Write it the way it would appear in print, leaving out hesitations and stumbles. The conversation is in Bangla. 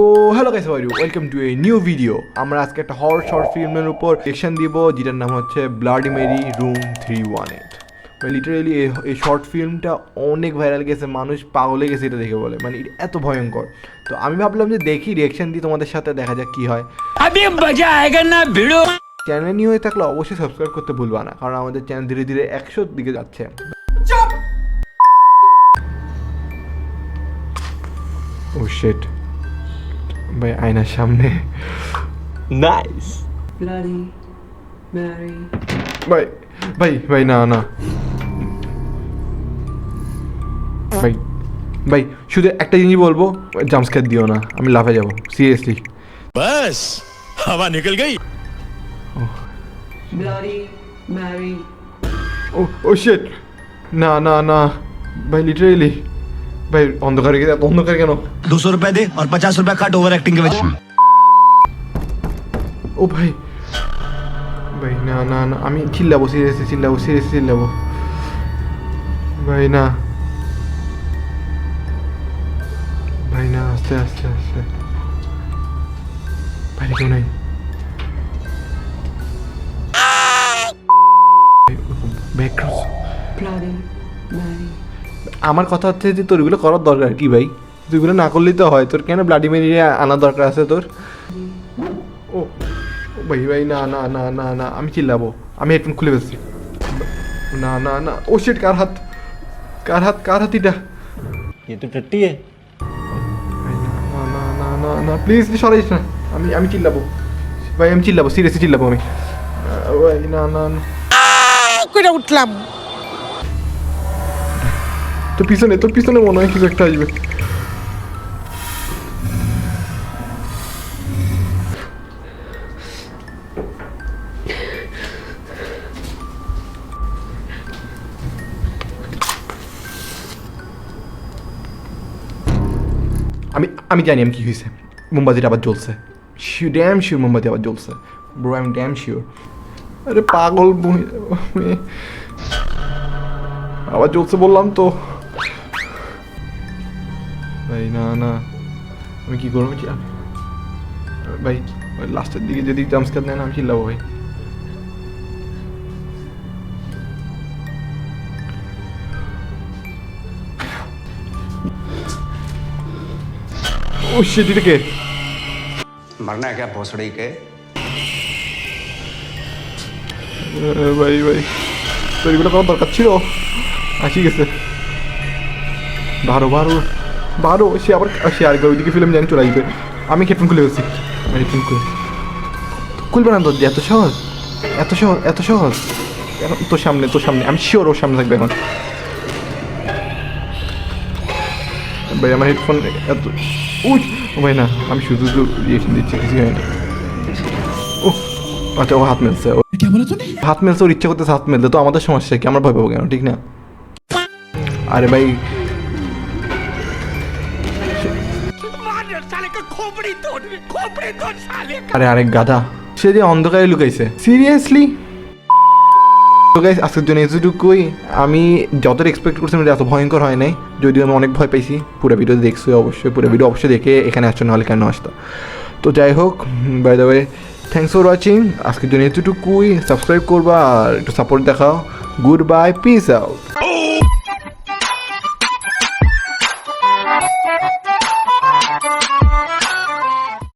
তো hello guys, how are you? Welcome to a new video. আমরা আজকে একটা হরর শর্ট ফিল্মের উপর রিঅ্যাকশন দিব, যেটার নাম হচ্ছে ব্লাডি মেরি রুম 318। লিটারেলি এই শর্ট ফিল্মটা অনেক ভাইরাল গেছে, মানুষ পাগলে গেছে এটা দেখে বলে, মানে এটা এত ভয়ঙ্কর। তো আমি ভাবলাম যে দেখি রিঅ্যাকশন দিই তোমাদের সাথে, দেখা যাক কী হয়। চ্যানেল নিউ হয়ে থাকলে অবশ্যই সাবস্ক্রাইব করতে ভুলবা না, কারণ আমাদের চ্যানেল ধীরে ধীরে 100 দিকে যাচ্ছে। ও শিট ভাই, আয়নার সামনে নাইস। Bloody Mary. ভাই ভাই ভাই না না ভাই ভাই, শুধু একটা জিনিস বলবো, জাম্পস্ক্যার দিও না, আমি লাফে যাবো সিরিয়াসলি। बस हवा निकल गई। Bloody Mary. ও ও শিট, না না না ভাই, লিটারেলি ভাই, অন্ধকারে গেছে, অন্ধকার কেন? 200 रुपए दे और 50 रुपए काट ओवर एक्टिंग के वजह। ও ভাই ভাই না না না, আমি চিল্লাবো সিরিয়াসলি, চিল্লাবো ভাই, না ভাই, না আস্তে আস্তে আস্তে ভাই, কেউ নাই ব্যাকগ্রাউন্ড। Bloody Mary. আমার কথা হচ্ছে যে তোর এগুলো করার দরকার কি ভাই? তুই এগুলো না করলেই তো হয়, তোর কেন ব্লাডি মেরি আনার দরকার আছে তোর? ও ভাই ভাই, না না না না না, আমি চিল্লাবো, আমি হেডফোন খুলে ফেলছি। না না না, ও শিট, কার হাত এটা? ये तो टट्टी है। ভাই না না না না না না, প্লিজ সরাইস না, আমি চিল্লাবো ভাই, আমি চিল্লাবো সিরিয়াসলি, চিল্লাবো আমি ভাই, না না না, করে উঠলাম। তোর পিছনে মনে হয় কিছু একটা আসবে। আমি জানি আমি কি হয়েছে, মোমবাতিটা আবার জ্বলছে, ড্যাম শিওর মোমবাতি আবার জ্বলছে bro, I am damn sure. আরে পাগল মেয়ে, আবার জ্বলছে বললাম তো ভাই, না না, আমি কি করবো ভাই? লাস্টের দিকে যদি জাম্পস্ক্যার নেয় না, আমি চিল্লাবো ভাই। ও শিট, এটা কে? मरना है क्या भोसड़ी के? ভাই তোর এগুলো করার দরকার ছিল, আসি গেছে। বারো সে আরেকবার ওইদিকে ফিল্ম জানি চলে আসবে। আমি হেডফোন খুলে ফেলছি, হেডফোন খুলবে না তোর, এত সহজ এখন তোর সামনে আমি শিওর ওর সামনে থাকবে এখন। ভাই আমার হেডফোন এত ভাই, না আমি শুধু রিয়েকশন দিচ্ছি, কিছু হয়নি। ও আচ্ছা, ও হাত মেলছে, ওর ইচ্ছা করতেছে হাত মেলতে, তো আমাদের সমস্যা কি? আমরা ভয় পাবো কেন? ঠিক না? আরে ভাই, আরে আরেক গাধা, সে যে অন্ধকারে লুকাইছে সিরিয়াসলি। তো গাইস, আজকের জন্য এতটুকুই। আমি যতটা এক্সপেক্ট করছিলাম এটা এত ভয়ঙ্কর হয় নাই, যদিও আমি অনেক ভয় পাইছি। পুরো ভিডিও দেখছো অবশ্যই, পুরো ভিডিও অবশ্যই দেখে এখানে আসছো, নাহলে কেন আসতো? তো যাই হোক, by the way, thanks for watching. আজকের জন্য এতটুকুই, সাবস্ক্রাইব করবা আর একটু সাপোর্ট দেখাও। Goodbye, peace out.